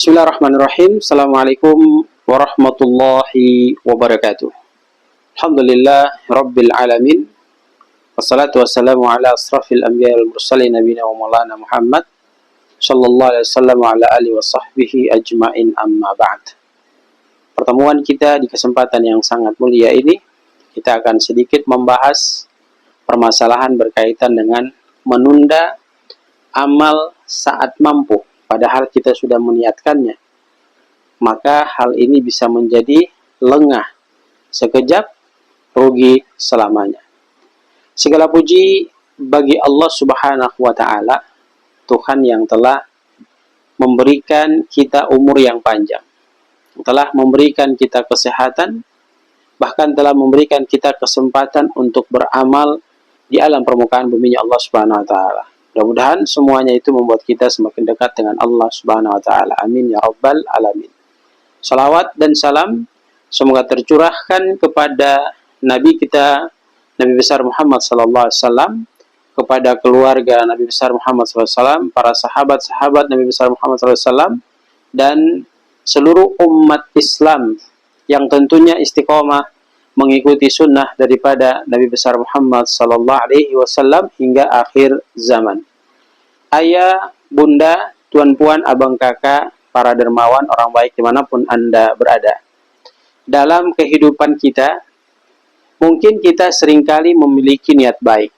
Bismillahirrahmanirrahim. Assalamualaikum warahmatullahi wabarakatuh. Alhamdulillah Rabbil Alamin. Wassalatu wassalamu ala asrafil anbiya wal mursalin nabiyina wa maulana Muhammad sallallahu alaihi wasallam wa ala alihi wa sahbihi ajmain, amma ba'd. Pertemuan kita di kesempatan yang sangat mulia ini, kita akan sedikit membahas permasalahan berkaitan dengan menunda amal saat mampu, padahal kita sudah meniatkannya. Maka hal ini bisa menjadi lengah sekejap, rugi selamanya. Segala puji bagi Allah Subhanahu wa Ta'ala, Tuhan yang telah memberikan kita umur yang panjang, telah memberikan kita kesehatan, bahkan telah memberikan kita kesempatan untuk beramal di alam permukaan bumi Allah Subhanahu wa Ta'ala. Mudah-mudahan semuanya itu membuat kita semakin dekat dengan Allah Subhanahu wa Ta'ala. Amin ya Rabbal Alamin. Salawat dan salam semoga tercurahkan kepada Nabi kita, Nabi besar Muhammad sallallahu alaihi wasallam, kepada keluarga Nabi besar Muhammad sallallahu alaihi wasallam, para sahabat-sahabat Nabi besar Muhammad sallallahu alaihi wasallam, dan seluruh umat Islam yang tentunya istiqomah mengikuti sunnah daripada Nabi besar Muhammad sallallahu alaihi wasallam hingga akhir zaman. Ayah, bunda, tuan puan, abang kakak, para dermawan, orang baik dimanapun Anda berada. Dalam kehidupan kita, mungkin kita seringkali memiliki niat baik,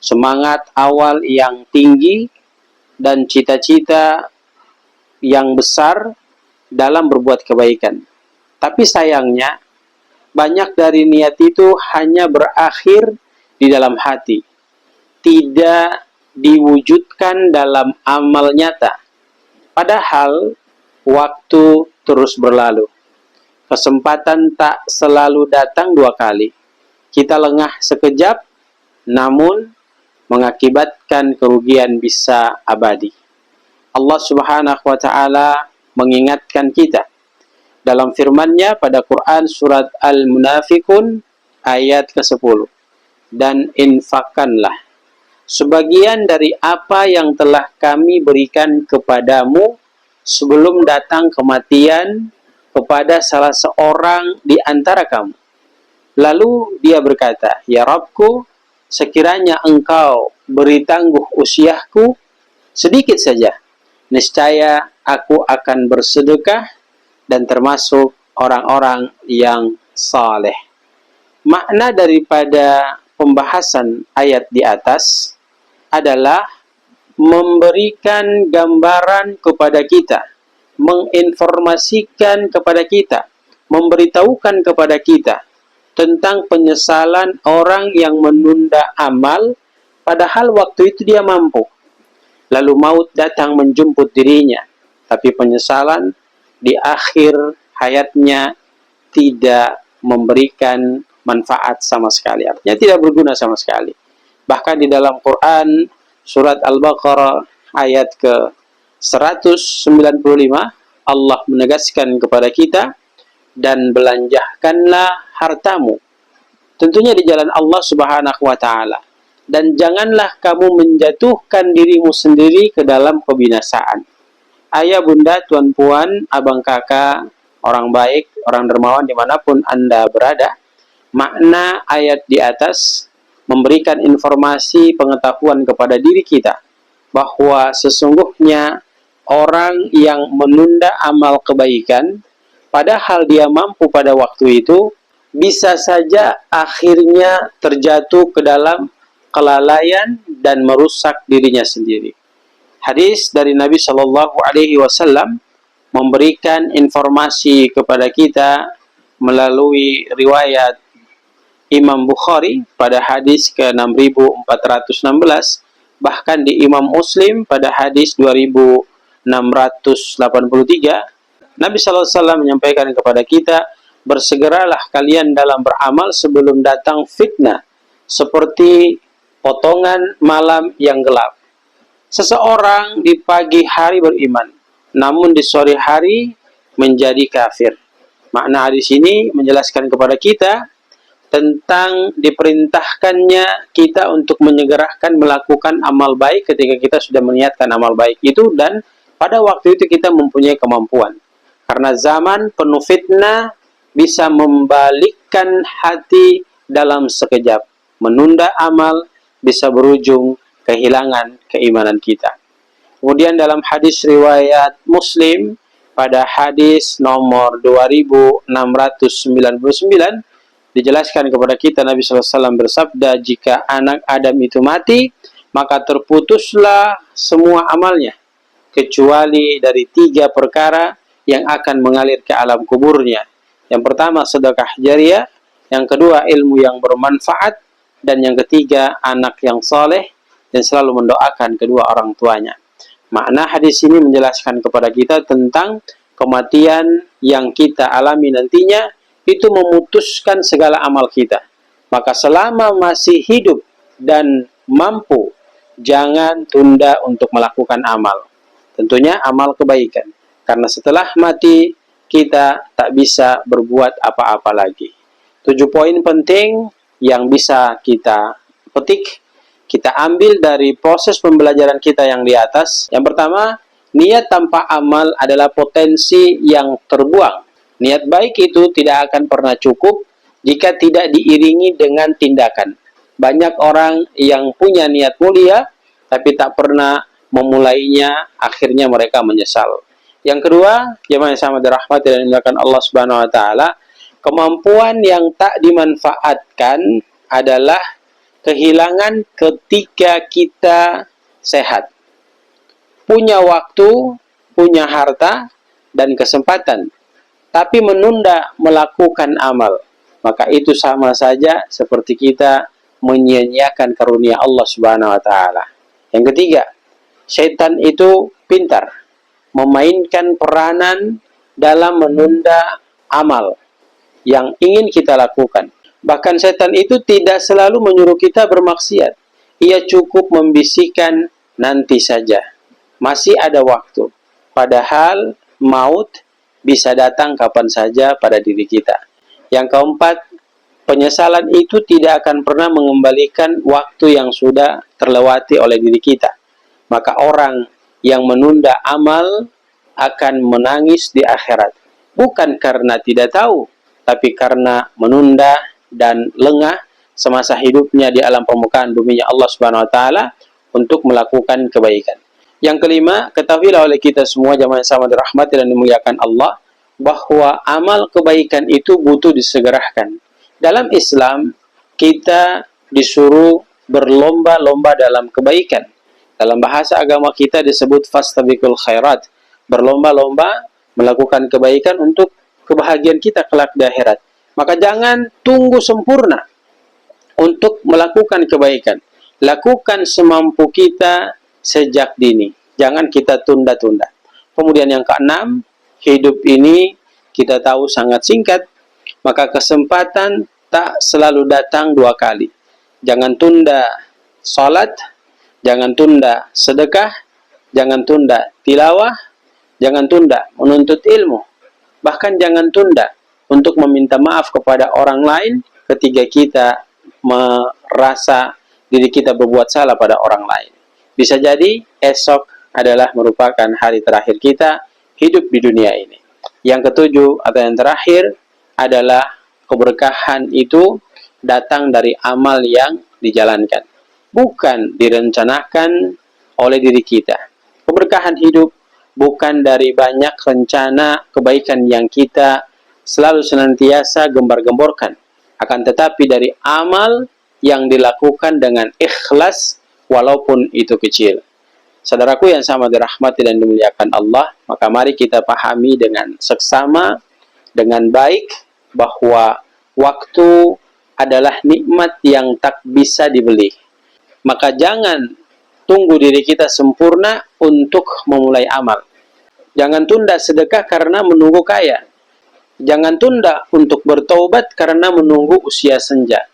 semangat awal yang tinggi, dan cita-cita yang besar dalam berbuat kebaikan. Tapi sayangnya, banyak dari niat itu hanya berakhir di dalam hati, tidak diwujudkan dalam amal nyata. Padahal waktu terus berlalu, kesempatan tak selalu datang dua kali. Kita lengah sekejap, namun mengakibatkan kerugian bisa abadi. Allah Subhanahu wa Ta'ala mengingatkan kita dalam firman-Nya pada Quran surat Al-Munafiqun ayat ke-10. Dan infakkanlah sebagian dari apa yang telah kami berikan kepadamu sebelum datang kematian kepada salah seorang di antara kamu. Lalu dia berkata, "Ya Rabbku, sekiranya engkau beri tangguh usiaku sedikit saja, niscaya aku akan bersedekah dan termasuk orang-orang yang saleh." Makna daripada pembahasan ayat di atas adalah memberikan gambaran kepada kita, menginformasikan kepada kita, memberitahukan kepada kita tentang penyesalan orang yang menunda amal padahal waktu itu dia mampu. Lalu maut datang menjemput dirinya, tapi penyesalan di akhir hayatnya tidak memberikan manfaat sama sekali, artinya tidak berguna sama sekali. Bahkan di dalam Quran surat Al-Baqarah ayat ke-195 Allah menegaskan kepada kita, dan belanjahkanlah hartamu tentunya di jalan Allah Subhanahu wa Ta'ala, dan janganlah kamu menjatuhkan dirimu sendiri ke dalam kebinasaan. Ayah, bunda, tuan puan, abang kakak, orang baik, orang dermawan dimanapun Anda berada, makna ayat di atas memberikan informasi pengetahuan kepada diri kita bahwa sesungguhnya orang yang menunda amal kebaikan padahal dia mampu pada waktu itu, bisa saja akhirnya terjatuh ke dalam kelalaian dan merusak dirinya sendiri. Hadis dari Nabi Shallallahu Alaihi Wasallam memberikan informasi kepada kita melalui riwayat Imam Bukhari pada hadis ke-6416, bahkan di Imam Muslim pada hadis 2683. Nabi Shallallahu Alaihi Wasallam menyampaikan kepada kita, bersegeralah kalian dalam beramal sebelum datang fitnah, seperti potongan malam yang gelap. Seseorang di pagi hari beriman, namun di sore hari menjadi kafir. Makna hadis ini menjelaskan kepada kita tentang diperintahkannya kita untuk menyegerakan melakukan amal baik ketika kita sudah meniatkan amal baik itu, dan pada waktu itu kita mempunyai kemampuan. Karena zaman penuh fitnah bisa membalikkan hati dalam sekejap. Menunda amal bisa berujung kehilangan keimanan kita. Kemudian dalam hadis riwayat Muslim, pada hadis nomor 2699, dijelaskan kepada kita Nabi SAW bersabda, jika anak Adam itu mati, maka terputuslah semua amalnya, kecuali dari 3 perkara yang akan mengalir ke alam kuburnya. Yang pertama, sedekah jariah. Yang kedua, ilmu yang bermanfaat. Dan yang ketiga, anak yang soleh dan selalu mendoakan kedua orang tuanya. Makna hadis ini menjelaskan kepada kita tentang kematian yang kita alami nantinya, itu memutuskan segala amal kita. Maka selama masih hidup dan mampu, jangan tunda untuk melakukan amal. Tentunya amal kebaikan. Karena setelah mati, kita tak bisa berbuat apa-apa lagi. 7 poin penting yang bisa kita petik, kita ambil dari proses pembelajaran kita yang di atas. Yang pertama, niat tanpa amal adalah potensi yang terbuang. Niat baik itu tidak akan pernah cukup jika tidak diiringi dengan tindakan. Banyak orang yang punya niat mulia, tapi tak pernah memulainya, akhirnya mereka menyesal. Yang kedua, jemaah yang sama dirahmati dan dimuliakan Allah Subhanahu wa taala, kemampuan yang tak dimanfaatkan adalah kehilangan ketika kita sehat. Punya waktu, punya harta, dan kesempatan, tapi menunda melakukan amal, maka itu sama saja seperti kita menyia-nyiakan karunia Allah Subhanahu wa taala. Yang ketiga, setan itu pintar memainkan peranan dalam menunda amal yang ingin kita lakukan. Bahkan setan itu tidak selalu menyuruh kita bermaksiat. Ia cukup membisikkan, nanti saja, masih ada waktu. Padahal maut bisa datang kapan saja pada diri kita. Yang keempat, penyesalan itu tidak akan pernah mengembalikan waktu yang sudah terlewati oleh diri kita. Maka orang yang menunda amal akan menangis di akhirat. Bukan karena tidak tahu, tapi karena menunda dan lengah semasa hidupnya di alam permukaan buminya Allah Subhanahu wa taala untuk melakukan kebaikan. Yang kelima, ketahuilah oleh kita semua jamaah yang sama dirahmati dan dimuliakan Allah, bahwa amal kebaikan itu butuh disegerakan. Dalam Islam, kita disuruh berlomba-lomba dalam kebaikan. Dalam bahasa agama kita disebut fastabiqul khairat, berlomba-lomba melakukan kebaikan untuk kebahagiaan kita kelak di akhirat. Maka jangan tunggu sempurna untuk melakukan kebaikan. Lakukan semampu kita sejak dini. Jangan kita tunda-tunda. Kemudian yang keenam, hidup ini kita tahu sangat singkat, maka kesempatan tak selalu datang 2 kali. Jangan tunda salat, jangan tunda sedekah, jangan tunda tilawah, jangan tunda menuntut ilmu. Bahkan jangan tunda untuk meminta maaf kepada orang lain ketika kita merasa diri kita berbuat salah pada orang lain. Bisa jadi esok adalah merupakan hari terakhir kita hidup di dunia ini. Yang ketujuh atau yang terakhir adalah keberkahan itu datang dari amal yang dijalankan, bukan direncanakan oleh diri kita. Keberkahan hidup bukan dari banyak rencana kebaikan yang kita selalu senantiasa gembar-gemborkan, akan tetapi dari amal yang dilakukan dengan ikhlas walaupun itu kecil. Saudaraku yang sama dirahmati dan dimuliakan Allah, maka mari kita pahami dengan seksama, dengan baik, bahwa waktu adalah nikmat yang tak bisa dibeli. Maka jangan tunggu diri kita sempurna untuk memulai amal. Jangan tunda sedekah karena menunggu kaya. Jangan tunda untuk bertaubat karena menunggu usia senja.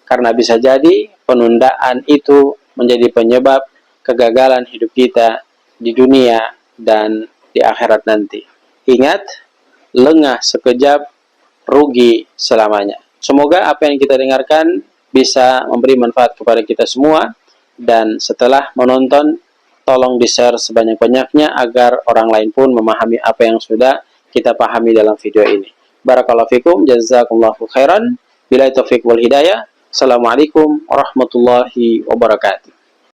Karena bisa jadi penundaan itu menjadi penyebab kegagalan hidup kita di dunia dan di akhirat nanti. Ingat, lengah sekejap, rugi selamanya. Semoga apa yang kita dengarkan bisa memberi manfaat kepada kita semua, dan setelah menonton, tolong di-share sebanyak-banyaknya agar orang lain pun memahami apa yang sudah kita pahami dalam video ini. Barakallahu fikum, jazakumullahu khairan. Billahi taufiq wal hidayah. Assalamualaikum warahmatullahi wabarakatuh.